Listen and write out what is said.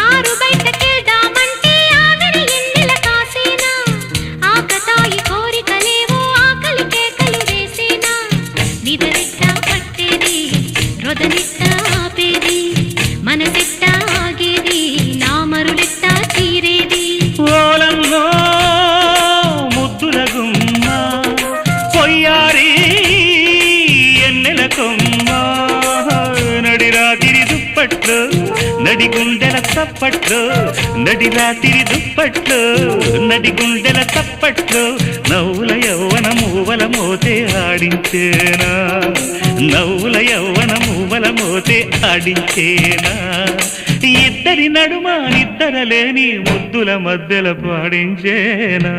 ఆరు బయటకెళ్దామంటే ఆవిరి ఎన్నెల కాసేనా ఆకతాయి కోరికలేవో ఆకలి కేకలు వేసేనా నిదరెట్టా పట్టేది రొదనెట్టా ఆపేది మనసెట్టా ఆగేది నా మరులెట్టా తీరేది ఓలమ్మో ముద్దుల గుమ్మ పొయ్యారి ఎన్నెల కొమ్మ నడి రాత్రి దుప్పట్లు నడి గుండెల తప్పట్లు నడి రాత్రి దుప్పట్లు నడి గుండెల తప్పట్లు నవ్వుల యవ్వన మూవల మోతే ఆడించేనా నవ్వుల యవ్వన మూవల మోతే ఆడించేనా ఇద్దరి నడుమ నిద్దరలేని ముద్దుల మధ్యల పాడించేనా